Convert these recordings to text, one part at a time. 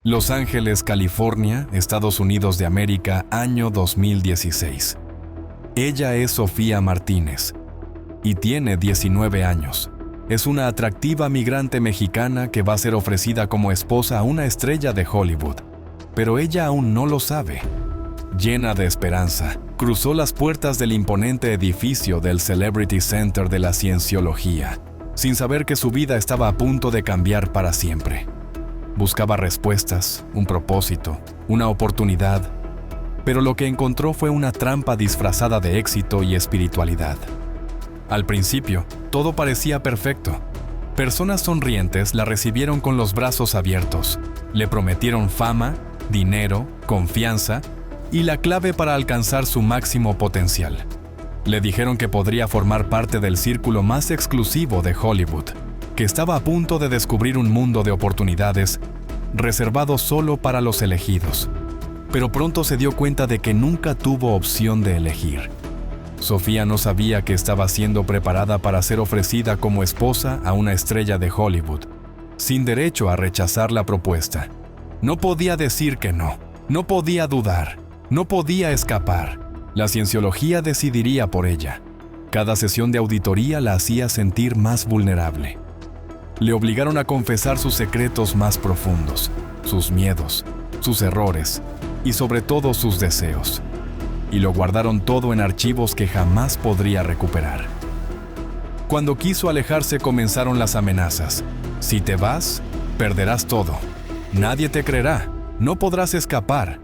Los Ángeles, California, Estados Unidos de América, año 2016. Ella es Sofía Martínez y tiene 19 años. Es una atractiva migrante mexicana que va a ser ofrecida como esposa a una estrella de Hollywood, pero ella aún no lo sabe. Llena de esperanza, cruzó las puertas del imponente edificio del Celebrity Center de la Cienciología, sin saber que su vida estaba a punto de cambiar para siempre. Buscaba respuestas, un propósito, una oportunidad, pero lo que encontró fue una trampa disfrazada de éxito y espiritualidad. Al principio, todo parecía perfecto. Personas sonrientes la recibieron con los brazos abiertos, le prometieron fama, dinero, confianza y la clave para alcanzar su máximo potencial. Le dijeron que podría formar parte del círculo más exclusivo de Hollywood, que estaba a punto de descubrir un mundo de oportunidades reservado solo para los elegidos. Pero pronto se dio cuenta de que nunca tuvo opción de elegir. Sofía no sabía que estaba siendo preparada para ser ofrecida como esposa a una estrella de Hollywood, sin derecho a rechazar la propuesta. No podía decir que no, no podía dudar, no podía escapar. La Cienciología decidiría por ella. Cada sesión de auditoría la hacía sentir más vulnerable. Le obligaron a confesar sus secretos más profundos, sus miedos, sus errores y sobre todo sus deseos. Y lo guardaron todo en archivos que jamás podría recuperar. Cuando quiso alejarse comenzaron las amenazas. Si te vas, perderás todo. Nadie te creerá, no podrás escapar.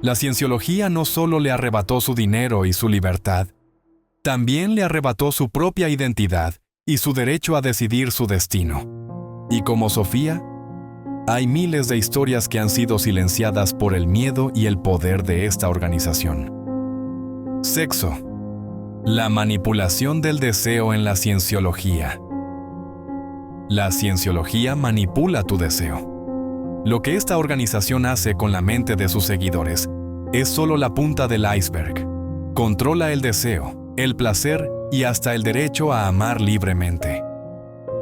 La Cienciología no solo le arrebató su dinero y su libertad, también le arrebató su propia identidad y su derecho a decidir su destino. Y como Sofía, hay miles de historias que han sido silenciadas por el miedo y el poder de esta organización. Sexo. La manipulación del deseo en la Cienciología. La Cienciología manipula tu deseo. Lo que esta organización hace con la mente de sus seguidores es solo la punta del iceberg. Controla el deseo, el placer y hasta el derecho a amar libremente.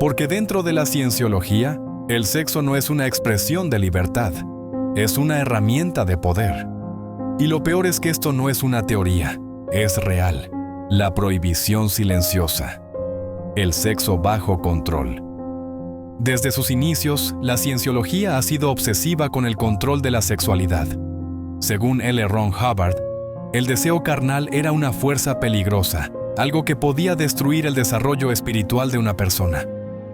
Porque dentro de la Cienciología, el sexo no es una expresión de libertad, es una herramienta de poder. Y lo peor es que esto no es una teoría, es real. La prohibición silenciosa. El sexo bajo control. Desde sus inicios, la Cienciología ha sido obsesiva con el control de la sexualidad. Según L. Ron Hubbard, el deseo carnal era una fuerza peligrosa, algo que podía destruir el desarrollo espiritual de una persona.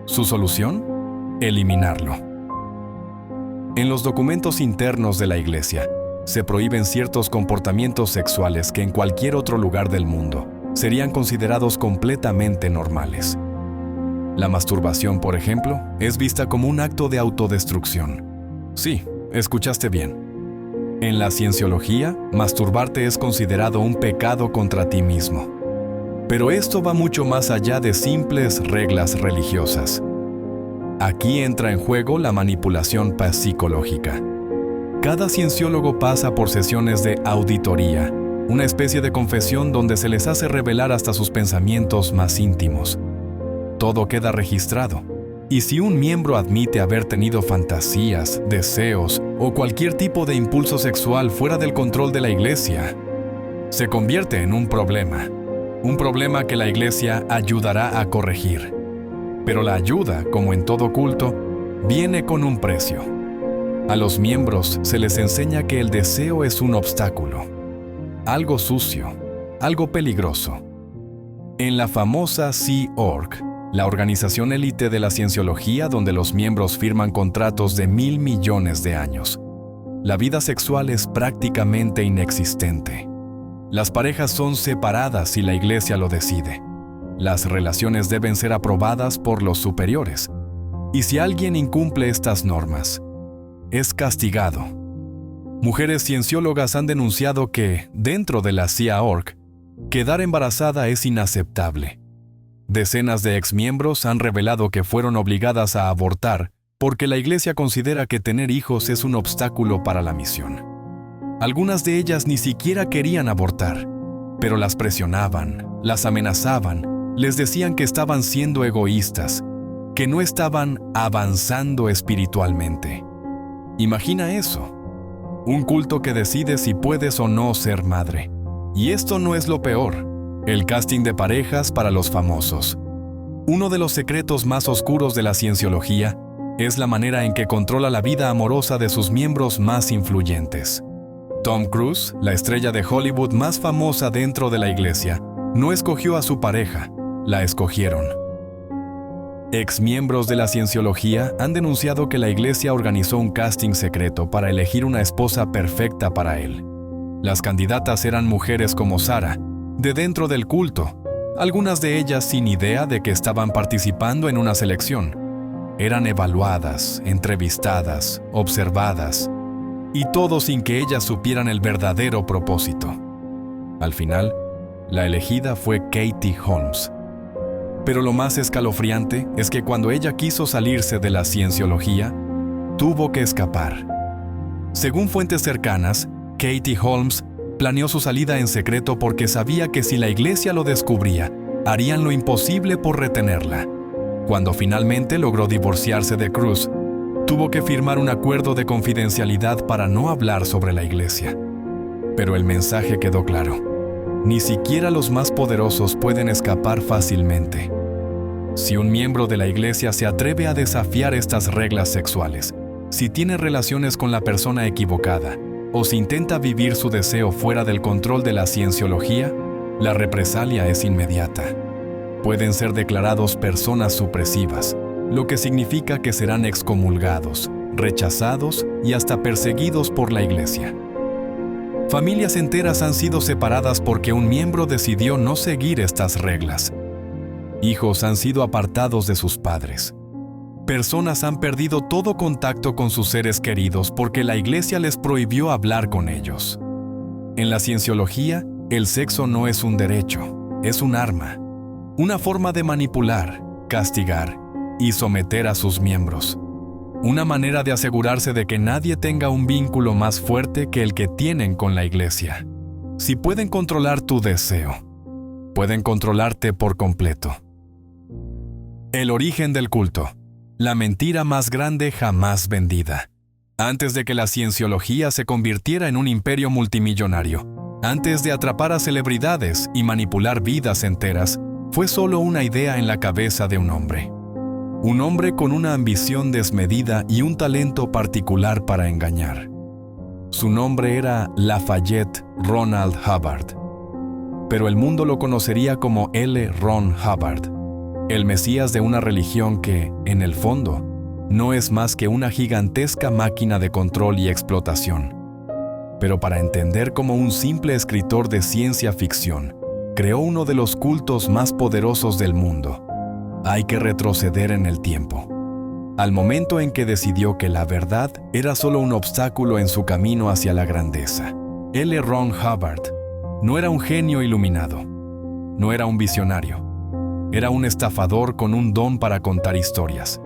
¿Su solución? Eliminarlo. En los documentos internos de la Iglesia, se prohíben ciertos comportamientos sexuales que en cualquier otro lugar del mundo serían considerados completamente normales. La masturbación, por ejemplo, es vista como un acto de autodestrucción. Sí, escuchaste bien. En la Cienciología, masturbarte es considerado un pecado contra ti mismo. Pero esto va mucho más allá de simples reglas religiosas. Aquí entra en juego la manipulación psicológica. Cada cienciólogo pasa por sesiones de auditoría, una especie de confesión donde se les hace revelar hasta sus pensamientos más íntimos. Todo queda registrado, y si un miembro admite haber tenido fantasías, deseos o cualquier tipo de impulso sexual fuera del control de la Iglesia, se convierte en un problema que la Iglesia ayudará a corregir. Pero la ayuda, como en todo culto, viene con un precio. A los miembros se les enseña que el deseo es un obstáculo, algo sucio, algo peligroso. En la famosa Sea Org, la organización élite de la Cienciología donde los miembros firman contratos de 1,000 millones de años, la vida sexual es prácticamente inexistente. Las parejas son separadas si la Iglesia lo decide. Las relaciones deben ser aprobadas por los superiores. Y si alguien incumple estas normas, es castigado. Mujeres cienciólogas han denunciado que, dentro de la Sea Org, quedar embarazada es inaceptable. Decenas de exmiembros han revelado que fueron obligadas a abortar porque la Iglesia considera que tener hijos es un obstáculo para la misión. Algunas de ellas ni siquiera querían abortar, pero las presionaban, las amenazaban, les decían que estaban siendo egoístas, que no estaban avanzando espiritualmente. Imagina eso. Un culto que decide si puedes o no ser madre. Y esto no es lo peor. El casting de parejas para los famosos. Uno de los secretos más oscuros de la cienciología es la manera en que controla la vida amorosa de sus miembros más influyentes. Tom Cruise, la estrella de Hollywood más famosa dentro de la iglesia, no escogió a su pareja, la escogieron. Exmiembros de la cienciología han denunciado que la iglesia organizó un casting secreto para elegir una esposa perfecta para él. Las candidatas eran mujeres como Sara, de dentro del culto, algunas de ellas sin idea de que estaban participando en una selección. Eran evaluadas, entrevistadas, observadas, y todo sin que ellas supieran el verdadero propósito. Al final, la elegida fue Katie Holmes. Pero lo más escalofriante es que cuando ella quiso salirse de la cienciología, tuvo que escapar. Según fuentes cercanas, Katie Holmes planeó su salida en secreto porque sabía que si la iglesia lo descubría, harían lo imposible por retenerla. Cuando finalmente logró divorciarse de Cruise, tuvo que firmar un acuerdo de confidencialidad para no hablar sobre la iglesia. Pero el mensaje quedó claro. Ni siquiera los más poderosos pueden escapar fácilmente. Si un miembro de la iglesia se atreve a desafiar estas reglas sexuales, si tiene relaciones con la persona equivocada, o si intenta vivir su deseo fuera del control de la cienciología, la represalia es inmediata. Pueden ser declarados personas supresivas, lo que significa que serán excomulgados, rechazados y hasta perseguidos por la iglesia. Familias enteras han sido separadas porque un miembro decidió no seguir estas reglas. Hijos han sido apartados de sus padres. Personas han perdido todo contacto con sus seres queridos porque la iglesia les prohibió hablar con ellos. En la cienciología, el sexo no es un derecho, es un arma, una forma de manipular, castigar y someter a sus miembros. Una manera de asegurarse de que nadie tenga un vínculo más fuerte que el que tienen con la iglesia. Si pueden controlar tu deseo, pueden controlarte por completo. El origen del culto. La mentira más grande jamás vendida. Antes de que la cienciología se convirtiera en un imperio multimillonario, antes de atrapar a celebridades y manipular vidas enteras, fue solo una idea en la cabeza de un hombre. Un hombre con una ambición desmedida y un talento particular para engañar. Su nombre era Lafayette Ronald Hubbard, pero el mundo lo conocería como L. Ron Hubbard, el mesías de una religión que, en el fondo, no es más que una gigantesca máquina de control y explotación. Pero para entender cómo un simple escritor de ciencia ficción creó uno de los cultos más poderosos del mundo, hay que retroceder en el tiempo, al momento en que decidió que la verdad era solo un obstáculo en su camino hacia la grandeza. L. Ron Hubbard no era un genio iluminado, no era un visionario, era un estafador con un don para contar historias.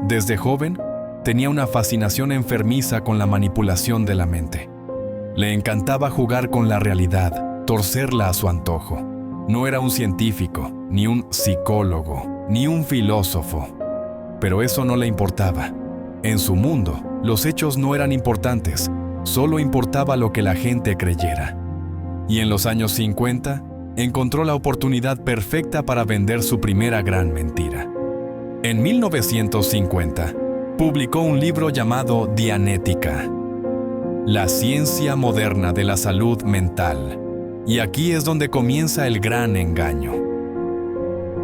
Desde joven, tenía una fascinación enfermiza con la manipulación de la mente. Le encantaba jugar con la realidad, torcerla a su antojo. No era un científico, ni un psicólogo, ni un filósofo. Pero eso no le importaba. En su mundo, los hechos no eran importantes, solo importaba lo que la gente creyera. Y en los años 50, encontró la oportunidad perfecta para vender su primera gran mentira. En 1950, publicó un libro llamado Dianética, la ciencia moderna de la salud mental. Y aquí es donde comienza el gran engaño.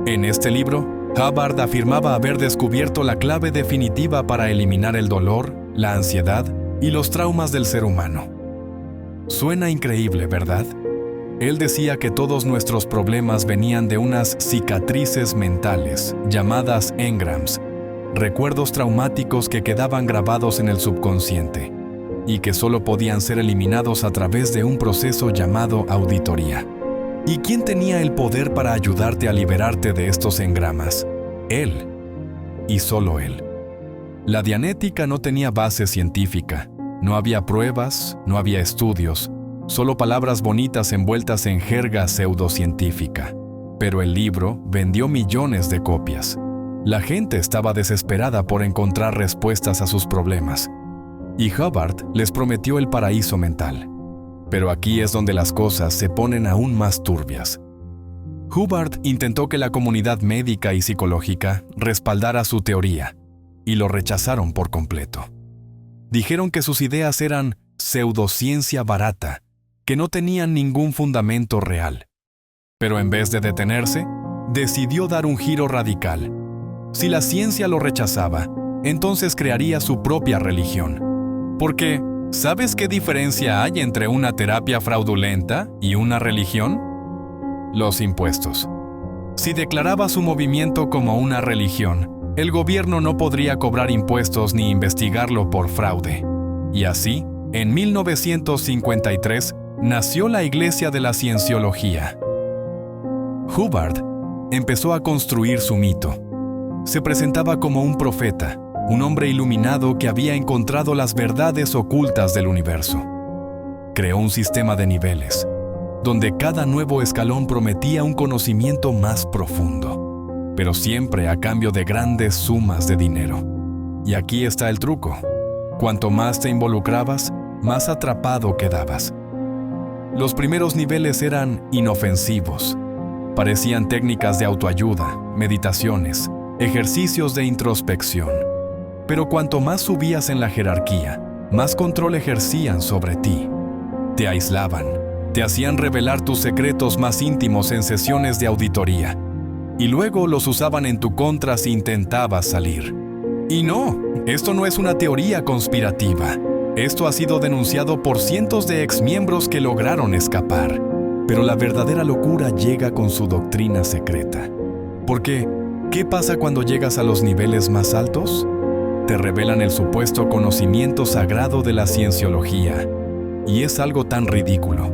En este libro, Hubbard afirmaba haber descubierto la clave definitiva para eliminar el dolor, la ansiedad y los traumas del ser humano. Suena increíble, ¿verdad? Él decía que todos nuestros problemas venían de unas cicatrices mentales, llamadas engrams, recuerdos traumáticos que quedaban grabados en el subconsciente, y que solo podían ser eliminados a través de un proceso llamado auditoría. ¿Y quién tenía el poder para ayudarte a liberarte de estos engramas? Él. Y solo él. La dianética no tenía base científica. No había pruebas, no había estudios, solo palabras bonitas envueltas en jerga pseudocientífica. Pero el libro vendió millones de copias. La gente estaba desesperada por encontrar respuestas a sus problemas. y Hubbard les prometió el paraíso mental. Pero aquí es donde las cosas se ponen aún más turbias. Hubbard intentó que la comunidad médica y psicológica respaldara su teoría, y lo rechazaron por completo. Dijeron que sus ideas eran pseudociencia barata, que no tenían ningún fundamento real. Pero en vez de detenerse, decidió dar un giro radical. Si la ciencia lo rechazaba, entonces crearía su propia religión. Porque, ¿sabes qué diferencia hay entre una terapia fraudulenta y una religión? Los impuestos. Si declaraba su movimiento como una religión, el gobierno no podría cobrar impuestos ni investigarlo por fraude. Y así, en 1953, nació la Iglesia de la Cienciología. Hubbard empezó a construir su mito. Se presentaba como un profeta, un hombre iluminado que había encontrado las verdades ocultas del universo. Creó un sistema de niveles, donde cada nuevo escalón prometía un conocimiento más profundo, pero siempre a cambio de grandes sumas de dinero. Y aquí está el truco. Cuanto más te involucrabas, más atrapado quedabas. Los primeros niveles eran inofensivos. Parecían técnicas de autoayuda, meditaciones, ejercicios de introspección. Pero cuanto más subías en la jerarquía, más control ejercían sobre ti. Te aislaban, te hacían revelar tus secretos más íntimos en sesiones de auditoría, y luego los usaban en tu contra si intentabas salir. Y no, esto no es una teoría conspirativa. Esto ha sido denunciado por cientos de exmiembros que lograron escapar. Pero la verdadera locura llega con su doctrina secreta. Porque, ¿qué pasa cuando llegas a los niveles más altos? Te revelan el supuesto conocimiento sagrado de la cienciología. Y es algo tan ridículo,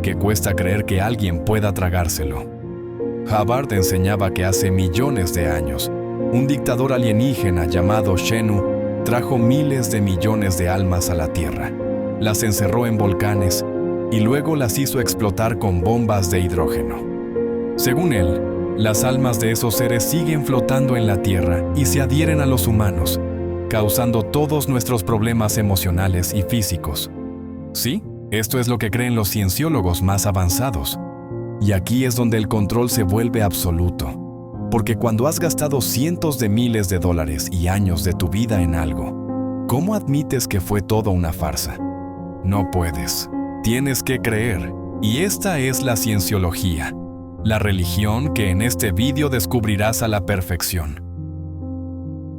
que cuesta creer que alguien pueda tragárselo. Hubbard enseñaba que hace millones de años, un dictador alienígena llamado Xenu trajo miles de millones de almas a la Tierra, las encerró en volcanes y luego las hizo explotar con bombas de hidrógeno. Según él, las almas de esos seres siguen flotando en la Tierra y se adhieren a los humanos, causando todos nuestros problemas emocionales y físicos. Sí, esto es lo que creen los cienciólogos más avanzados. Y aquí es donde el control se vuelve absoluto. Porque cuando has gastado cientos de miles de dólares y años de tu vida en algo, ¿cómo admites que fue todo una farsa? No puedes. Tienes que creer. Y esta es la cienciología, la religión que en este vídeo descubrirás a la perfección.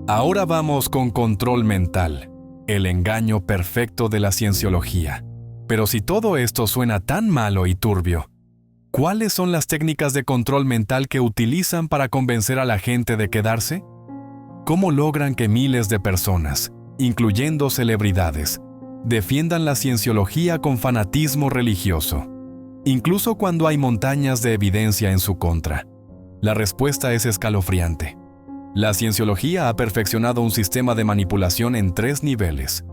Ahora vamos con control mental, el engaño perfecto de la cienciología. Pero si todo esto suena tan malo y turbio, ¿cuáles son las técnicas de control mental que utilizan para convencer a la gente de quedarse? ¿Cómo logran que miles de personas, incluyendo celebridades, defiendan la cienciología con fanatismo religioso, incluso cuando hay montañas de evidencia en su contra? La respuesta es escalofriante. La cienciología ha perfeccionado un sistema de manipulación en 3 niveles.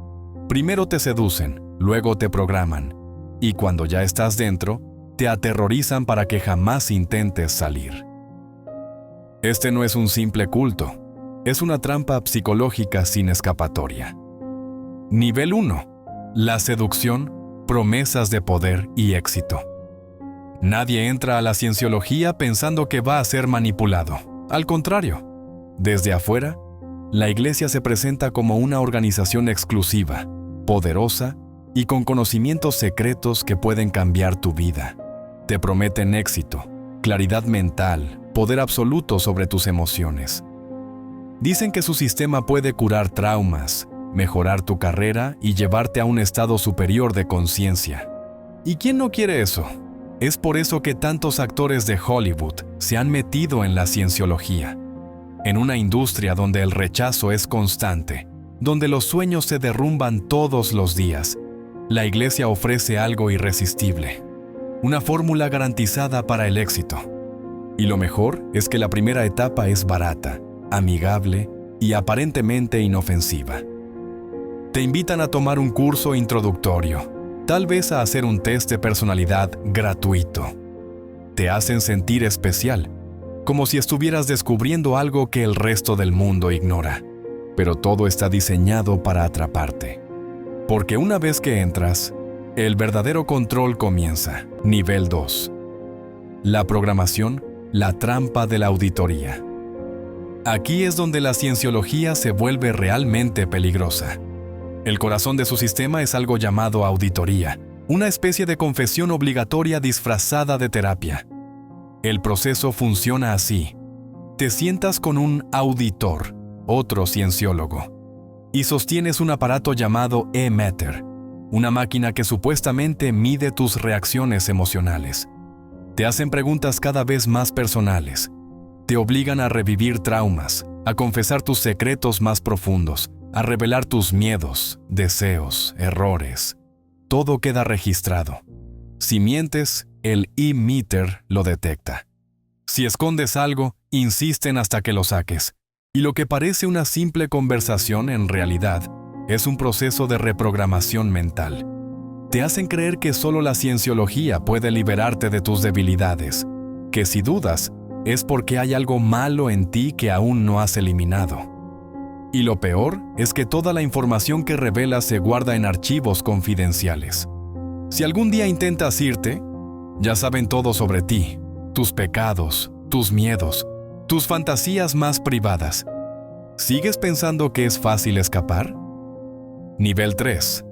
Primero te seducen, luego te programan, y cuando ya estás dentro, te aterrorizan para que jamás intentes salir. Este no es un simple culto, es una trampa psicológica sin escapatoria. Nivel 1. La seducción, promesas de poder y éxito. Nadie entra a la cienciología pensando que va a ser manipulado. Al contrario, desde afuera, la Iglesia se presenta como una organización exclusiva, poderosa y con conocimientos secretos que pueden cambiar tu vida. Te prometen éxito, claridad mental, poder absoluto sobre tus emociones. Dicen que su sistema puede curar traumas, mejorar tu carrera y llevarte a un estado superior de conciencia. ¿Y quién no quiere eso? Es por eso que tantos actores de Hollywood se han metido en la cienciología. En una industria donde el rechazo es constante, donde los sueños se derrumban todos los días, la Iglesia ofrece algo irresistible. Una fórmula garantizada para el éxito. Y lo mejor es que la primera etapa es barata, amigable y aparentemente inofensiva. Te invitan a tomar un curso introductorio, tal vez a hacer un test de personalidad gratuito. Te hacen sentir especial, como si estuvieras descubriendo algo que el resto del mundo ignora. Pero todo está diseñado para atraparte. Porque una vez que entras, el verdadero control comienza. Nivel 2. La programación, la trampa de la auditoría. Aquí es donde la cienciología se vuelve realmente peligrosa. El corazón de su sistema es algo llamado auditoría, una especie de confesión obligatoria disfrazada de terapia. El proceso funciona así. Te sientas con un auditor, otro cienciólogo, y sostienes un aparato llamado e-meter, una máquina que supuestamente mide tus reacciones emocionales. Te hacen preguntas cada vez más personales. Te obligan a revivir traumas, a confesar tus secretos más profundos, a revelar tus miedos, deseos, errores. Todo queda registrado. Si mientes, el e-meter lo detecta. Si escondes algo, insisten hasta que lo saques. Y lo que parece una simple conversación en realidad es un proceso de reprogramación mental. Te hacen creer que solo la cienciología puede liberarte de tus debilidades, que si dudas, es porque hay algo malo en ti que aún no has eliminado. Y lo peor es que toda la información que revelas se guarda en archivos confidenciales. Si algún día intentas irte, ya saben todo sobre ti, tus pecados, tus miedos, tus fantasías más privadas. ¿Sigues pensando que es fácil escapar? Nivel 3.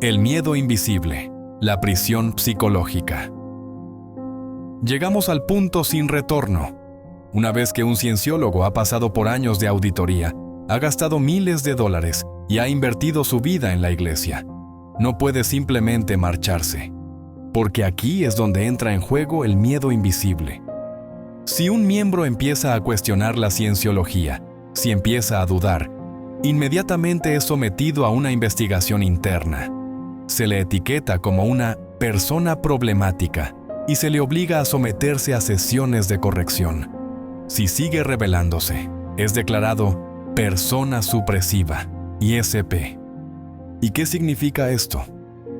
El miedo invisible, la prisión psicológica. Llegamos al punto sin retorno. Una vez que un cienciólogo ha pasado por años de auditoría, ha gastado miles de dólares y ha invertido su vida en la iglesia, no puede simplemente marcharse, porque aquí es donde entra en juego el miedo invisible. Si un miembro empieza a cuestionar la cienciología, si empieza a dudar, inmediatamente es sometido a una investigación interna. Se le etiqueta como una persona problemática y se le obliga a someterse a sesiones de corrección. Si sigue rebelándose, es declarado persona supresiva, ISP. ¿Y qué significa esto?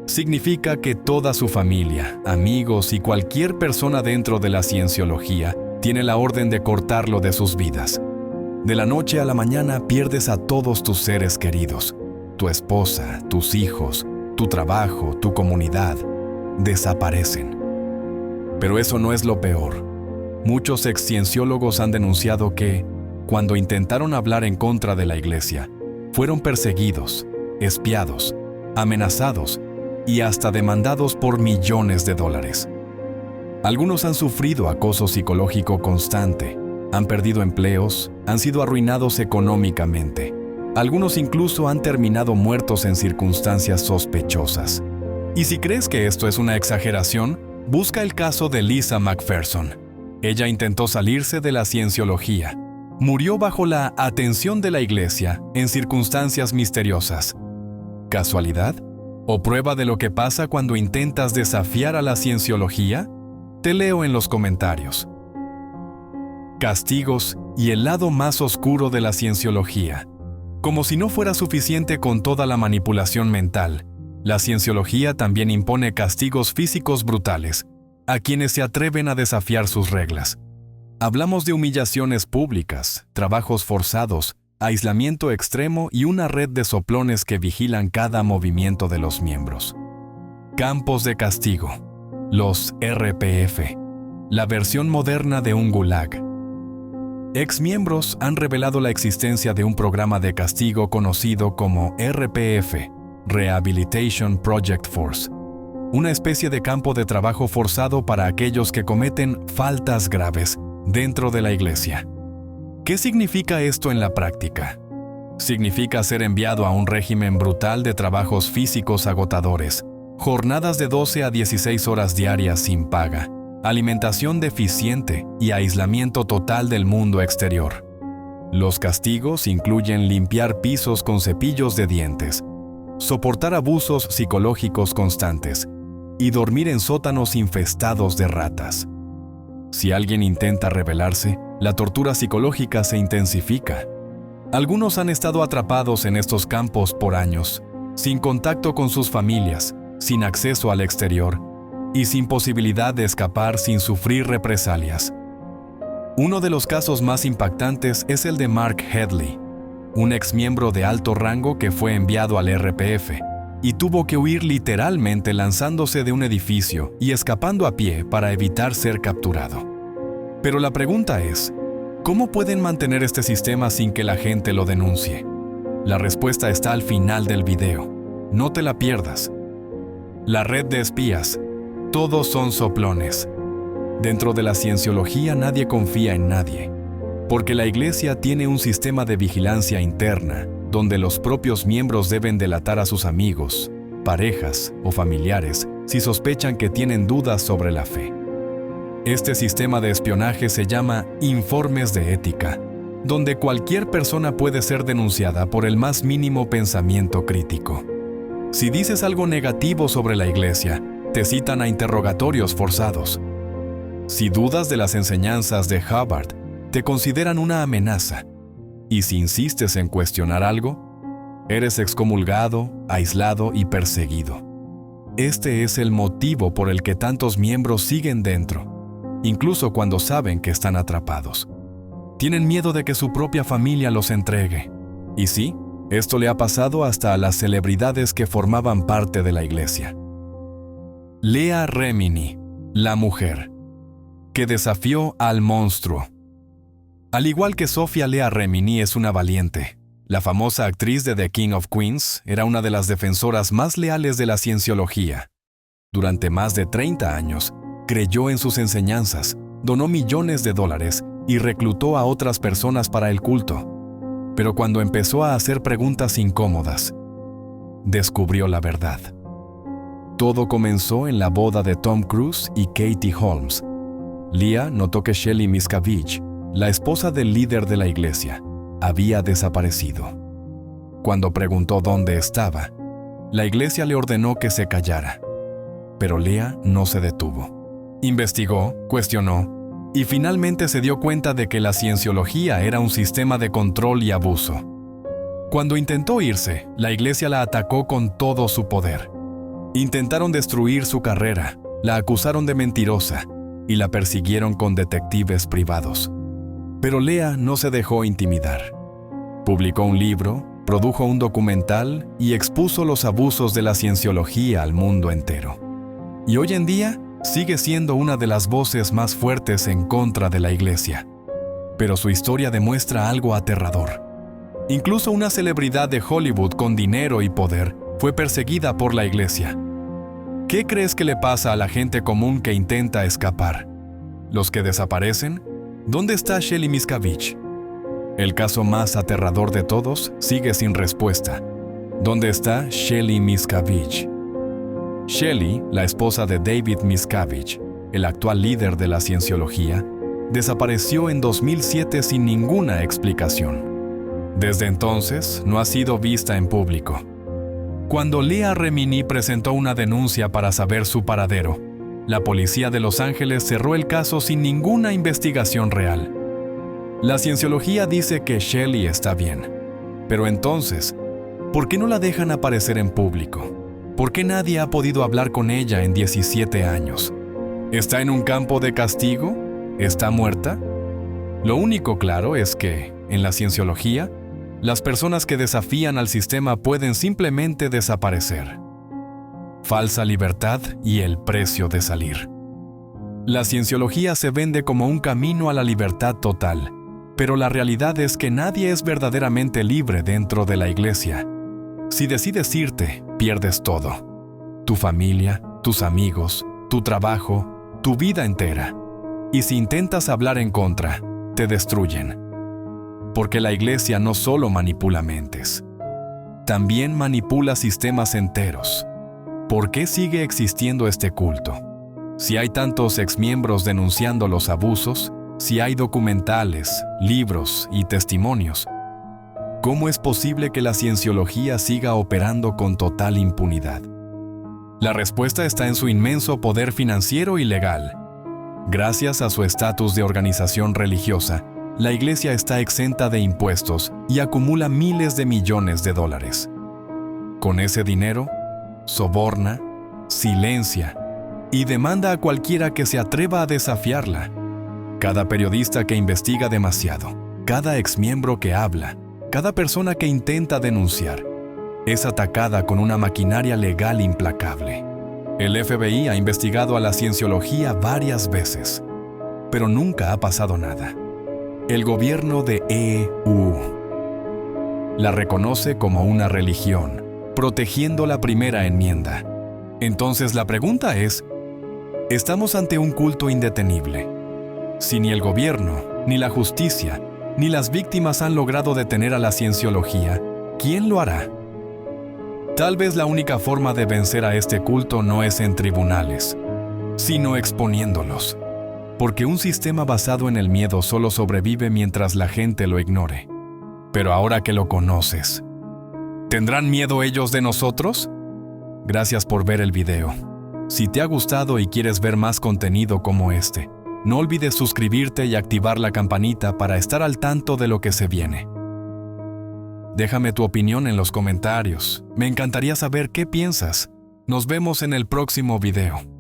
Significa que toda su familia, amigos y cualquier persona dentro de la cienciología tiene la orden de cortarlo de sus vidas. De la noche a la mañana pierdes a todos tus seres queridos, tu esposa, tus hijos, tu trabajo, tu comunidad, desaparecen. Pero eso no es lo peor. Muchos ex-cienciólogos han denunciado que, cuando intentaron hablar en contra de la iglesia, fueron perseguidos, espiados, amenazados y hasta demandados por millones de dólares. Algunos han sufrido acoso psicológico constante, han perdido empleos, han sido arruinados económicamente. Algunos incluso han terminado muertos en circunstancias sospechosas. Y si crees que esto es una exageración, busca el caso de Lisa McPherson. Ella intentó salirse de la cienciología. Murió bajo la atención de la iglesia en circunstancias misteriosas. ¿Casualidad? ¿O prueba de lo que pasa cuando intentas desafiar a la cienciología? Te leo en los comentarios. Castigos y el lado más oscuro de la cienciología. Como si no fuera suficiente con toda la manipulación mental, la cienciología también impone castigos físicos brutales a quienes se atreven a desafiar sus reglas. Hablamos de humillaciones públicas, trabajos forzados, aislamiento extremo y una red de soplones que vigilan cada movimiento de los miembros. Campos de castigo, los RPF, la versión moderna de un gulag. Exmiembros han revelado la existencia de un programa de castigo conocido como RPF, Rehabilitation Project Force, una especie de campo de trabajo forzado para aquellos que cometen faltas graves dentro de la iglesia. ¿Qué significa esto en la práctica? Significa ser enviado a un régimen brutal de trabajos físicos agotadores, jornadas de 12 a 16 horas diarias sin paga, alimentación deficiente y aislamiento total del mundo exterior. Los castigos incluyen limpiar pisos con cepillos de dientes, soportar abusos psicológicos constantes y dormir en sótanos infestados de ratas. Si alguien intenta rebelarse, la tortura psicológica se intensifica. Algunos han estado atrapados en estos campos por años, sin contacto con sus familias, sin acceso al exterior y sin posibilidad de escapar sin sufrir represalias. Uno de los casos más impactantes es el de Mark Headley, un exmiembro de alto rango que fue enviado al RPF, y tuvo que huir literalmente lanzándose de un edificio y escapando a pie para evitar ser capturado. Pero la pregunta es, ¿cómo pueden mantener este sistema sin que la gente lo denuncie? La respuesta está al final del video. No te la pierdas. La red de espías. Todos son soplones. Dentro de la cienciología nadie confía en nadie, porque la Iglesia tiene un sistema de vigilancia interna donde los propios miembros deben delatar a sus amigos, parejas o familiares si sospechan que tienen dudas sobre la fe. Este sistema de espionaje se llama informes de ética, donde cualquier persona puede ser denunciada por el más mínimo pensamiento crítico. Si dices algo negativo sobre la Iglesia, te citan a interrogatorios forzados. Si dudas de las enseñanzas de Hubbard, te consideran una amenaza. Y si insistes en cuestionar algo, eres excomulgado, aislado y perseguido. Este es el motivo por el que tantos miembros siguen dentro, incluso cuando saben que están atrapados. Tienen miedo de que su propia familia los entregue. Y sí, esto le ha pasado hasta a las celebridades que formaban parte de la Iglesia. Leah Remini, la mujer, que desafió al monstruo. Al igual que Sofía, Leah Remini es una valiente. La famosa actriz de The King of Queens era una de las defensoras más leales de la cienciología. Durante más de 30 años, creyó en sus enseñanzas, donó millones de dólares y reclutó a otras personas para el culto. Pero cuando empezó a hacer preguntas incómodas, descubrió la verdad. Todo comenzó en la boda de Tom Cruise y Katie Holmes. Leah notó que Shelley Miscavige, la esposa del líder de la Iglesia, había desaparecido. Cuando preguntó dónde estaba, la Iglesia le ordenó que se callara. Pero Leah no se detuvo. Investigó, cuestionó, y finalmente se dio cuenta de que la cienciología era un sistema de control y abuso. Cuando intentó irse, la Iglesia la atacó con todo su poder. Intentaron destruir su carrera, la acusaron de mentirosa y la persiguieron con detectives privados. Pero Leah no se dejó intimidar. Publicó un libro, produjo un documental y expuso los abusos de la cienciología al mundo entero. Y hoy en día sigue siendo una de las voces más fuertes en contra de la Iglesia. Pero su historia demuestra algo aterrador. Incluso una celebridad de Hollywood con dinero y poder fue perseguida por la Iglesia. ¿Qué crees que le pasa a la gente común que intenta escapar? ¿Los que desaparecen? ¿Dónde está Shelley Miscavige? El caso más aterrador de todos sigue sin respuesta. ¿Dónde está Shelley Miscavige? Shelley, la esposa de David Miscavige, el actual líder de la cienciología, desapareció en 2007 sin ninguna explicación. Desde entonces, no ha sido vista en público. Cuando Leah Remini presentó una denuncia para saber su paradero, la policía de Los Ángeles cerró el caso sin ninguna investigación real. La cienciología dice que Shelley está bien. Pero entonces, ¿por qué no la dejan aparecer en público? ¿Por qué nadie ha podido hablar con ella en 17 años? ¿Está en un campo de castigo? ¿Está muerta? Lo único claro es que, en la cienciología, las personas que desafían al sistema pueden simplemente desaparecer. Falsa libertad y el precio de salir. La cienciología se vende como un camino a la libertad total, pero la realidad es que nadie es verdaderamente libre dentro de la Iglesia. Si decides irte, pierdes todo. Tu familia, tus amigos, tu trabajo, tu vida entera. Y si intentas hablar en contra, te destruyen. Porque la Iglesia no solo manipula mentes, también manipula sistemas enteros. ¿Por qué sigue existiendo este culto? Si hay tantos exmiembros denunciando los abusos, si hay documentales, libros y testimonios, ¿cómo es posible que la cienciología siga operando con total impunidad? La respuesta está en su inmenso poder financiero y legal. Gracias a su estatus de organización religiosa, la Iglesia está exenta de impuestos y acumula miles de millones de dólares. Con ese dinero, soborna, silencia y demanda a cualquiera que se atreva a desafiarla. Cada periodista que investiga demasiado, cada exmiembro que habla, cada persona que intenta denunciar. es atacada con una maquinaria legal implacable. El FBI ha investigado a la cienciología varias veces, pero nunca ha pasado nada. El gobierno de EU la reconoce como una religión, protegiendo la primera enmienda. Entonces la pregunta es, ¿estamos ante un culto indetenible? Si ni el gobierno, ni la justicia, ni las víctimas han logrado detener a la cienciología, ¿quién lo hará? Tal vez la única forma de vencer a este culto no es en tribunales, sino exponiéndolos. Porque un sistema basado en el miedo solo sobrevive mientras la gente lo ignore. Pero ahora que lo conoces, ¿tendrán miedo ellos de nosotros? Gracias por ver el video. Si te ha gustado y quieres ver más contenido como este, no olvides suscribirte y activar la campanita para estar al tanto de lo que se viene. Déjame tu opinión en los comentarios. Me encantaría saber qué piensas. Nos vemos en el próximo video.